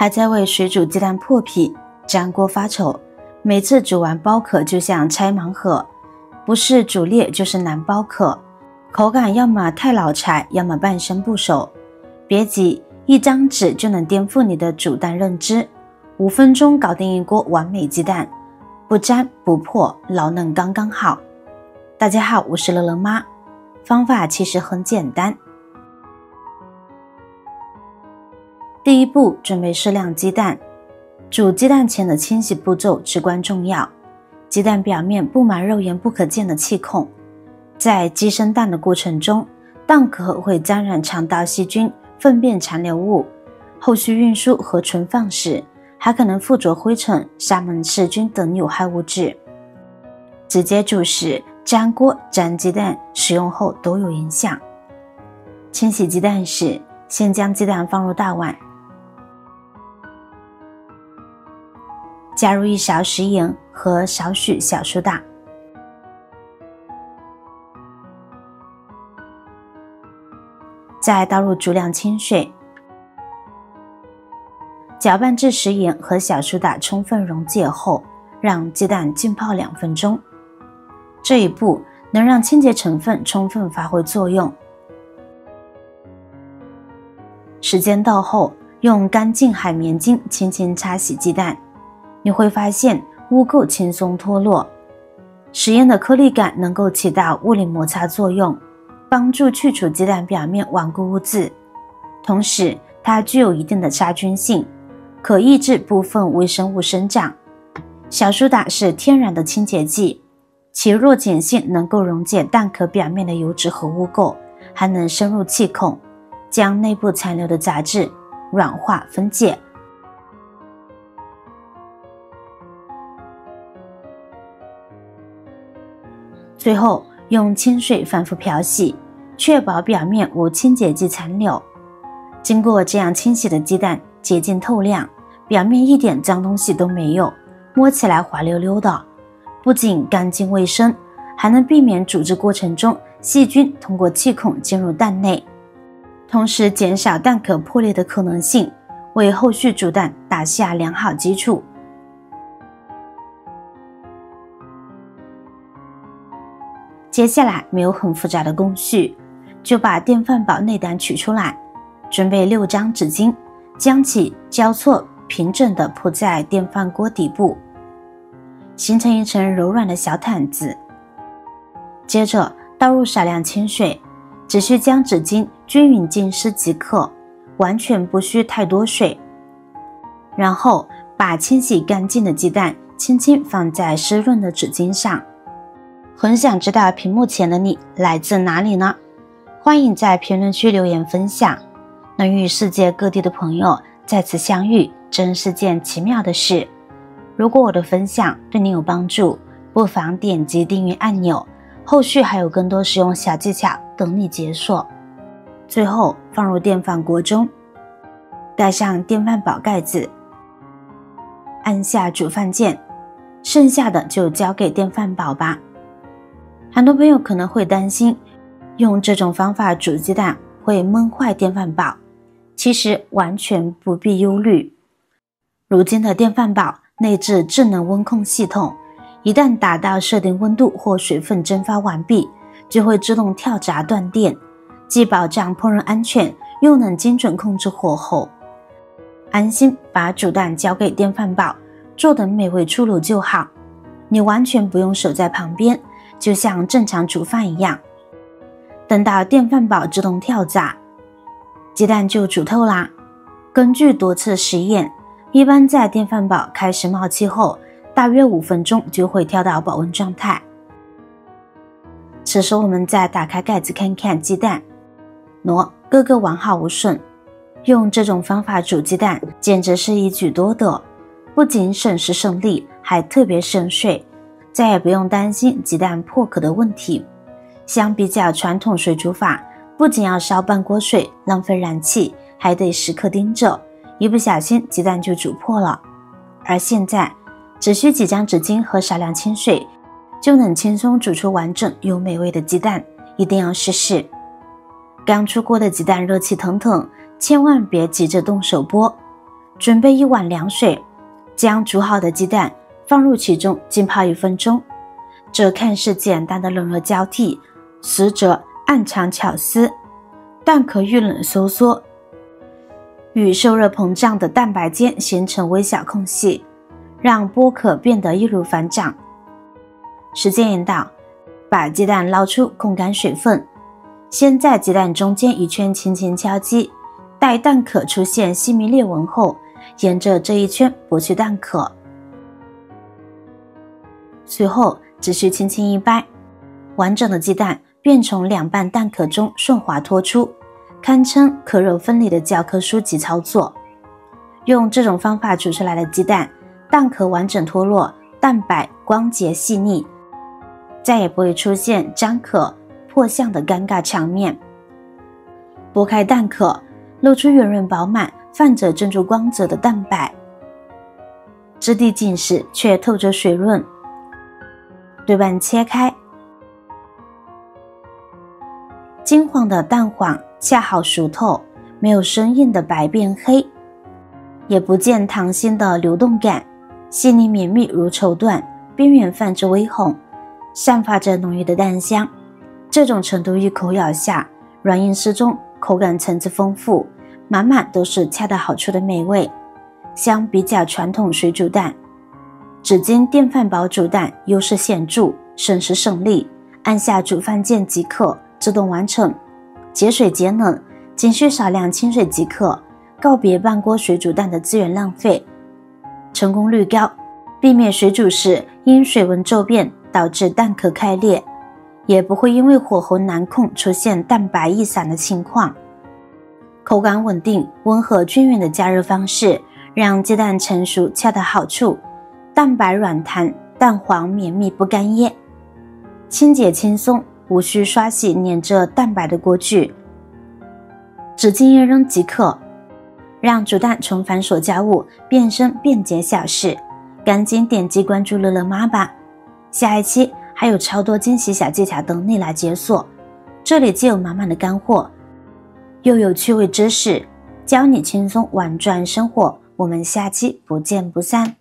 还在为水煮鸡蛋破皮粘锅发愁，每次煮完剥壳就像拆盲盒，不是煮裂就是难剥壳，口感要么太老柴，要么半生不熟。别急，一张纸就能颠覆你的煮蛋认知，5分钟搞定一锅完美鸡蛋，不粘不破，老嫩刚刚好。大家好，我是乐乐妈，方法其实很简单。第一步，准备适量鸡蛋。煮鸡蛋前的清洗步骤至关重要。鸡蛋表面布满肉眼不可见的气孔，在鸡生蛋的过程中，蛋壳会沾染肠道细菌、粪便残留物，后续运输和存放时还可能附着灰尘、沙门氏菌等有害物质。直接煮食、粘锅、粘鸡蛋使用后都有影响。清洗鸡蛋时，先将鸡蛋放入大碗，加入1勺食盐和少许小苏打，再倒入足量清水，搅拌至食盐和小苏打充分溶解后，让鸡蛋浸泡2分钟。这一步能让清洁成分充分发挥作用。时间到后，用干净海绵巾轻轻擦洗鸡蛋，你会发现污垢轻松脱落。食盐的颗粒感能够起到物理摩擦作用，帮助去除鸡蛋表面顽固污渍，同时它具有一定的杀菌性，可抑制部分微生物生长。小苏打是天然的清洁剂，其弱碱性能够溶解蛋壳表面的油脂和污垢，还能深入气孔，将内部残留的杂质软化分解。最后用清水反复漂洗，确保表面无清洁剂残留。经过这样清洗的鸡蛋洁净透亮，表面一点脏东西都没有，摸起来滑溜溜的，不仅干净卫生，还能避免煮制过程中细菌通过气孔进入蛋内，同时减少蛋壳破裂的可能性，为后续煮蛋打下良好基础。接下来没有很复杂的工序，就把电饭煲内胆取出来，准备6张纸巾，将其交错平整地铺在电饭锅底部，形成一层柔软的小毯子。接着倒入少量清水，只需将纸巾均匀浸湿即可，完全不需太多水。然后把清洗干净的鸡蛋轻轻放在湿润的纸巾上。很想知道屏幕前的你来自哪里呢？欢迎在评论区留言分享。能与世界各地的朋友再次相遇，真是件奇妙的事。如果我的分享对你有帮助，不妨点击订阅按钮，后续还有更多实用小技巧等你解锁。最后放入电饭锅中，盖上电饭煲盖子，按下煮饭键，剩下的就交给电饭煲吧。很多朋友可能会担心，用这种方法煮鸡蛋会闷坏电饭煲，其实完全不必忧虑。如今的电饭煲内置智能温控系统，一旦达到设定温度或水分蒸发完毕，就会自动跳闸断电，既保障烹饪安全，又能精准控制火候。安心把煮蛋交给电饭煲，坐等美味出炉就好。你完全不用守在旁边，就像正常煮饭一样。等到电饭煲自动跳闸，鸡蛋就煮透啦。根据多次实验，一般在电饭煲开始冒气后，大约5分钟就会跳到保温状态。此时我们再打开盖子看看鸡蛋，个个完好无损。用这种方法煮鸡蛋简直是一举多得，不仅省时省力，还特别省水，再也不用担心鸡蛋破壳的问题。相比较传统水煮法，不仅要烧半锅水，浪费燃气，还得时刻盯着，一不小心鸡蛋就煮破了。而现在只需几张纸巾和少量清水，就能轻松煮出完整又美味的鸡蛋，一定要试试。刚出锅的鸡蛋热气腾腾，千万别急着动手剥，准备1碗凉水，将煮好的鸡蛋放入其中浸泡1分钟。这看似简单的冷热交替，实则暗藏巧思。蛋壳遇冷收缩，与受热膨胀的蛋白间形成微小空隙，让剥壳变得易如反掌。时间引导，把鸡蛋捞出，控干水分，先在鸡蛋中间一圈轻轻敲击，待蛋壳出现细密裂纹后，沿着这一圈剥去蛋壳。随后只需轻轻一掰，完整的鸡蛋便从两半蛋壳中顺滑脱出，堪称壳肉分离的教科书级操作。用这种方法煮出来的鸡蛋，蛋壳完整脱落，蛋白光洁细腻，再也不会出现张壳破相的尴尬场面。剥开蛋壳，露出圆润饱满、泛着珍珠光泽的蛋白，质地紧实却透着水润。对半切开，金黄的蛋黄恰好熟透，没有生硬的白变黑，也不见溏心的流动感，细腻绵密如绸缎，边缘泛着微红，散发着浓郁的蛋香。这种程度一口咬下，软硬适中，口感层次丰富，满满都是恰到好处的美味。相比较传统水煮蛋，紫金电饭煲煮蛋优势显著，省时省力，按下煮饭键即可，自动完成，节水节能，仅需少量清水即可，告别半锅水煮蛋的资源浪费，成功率高，避免水煮时因水温骤变导致蛋壳开裂，也不会因为火候难控出现蛋白溢散的情况。口感稳定、温和均匀的加热方式，让鸡蛋成熟恰到好处，蛋白软弹，蛋黄绵密不干噎，清洁轻松，无需刷洗粘着蛋白的锅具，纸巾一扔即可，让煮蛋从繁琐家务变身便捷小事。赶紧点击关注乐乐妈吧，下一期还有超多惊喜小技巧等你来解锁。这里既有满满的干货，又有趣味知识，教你轻松玩转生活。我们下期不见不散。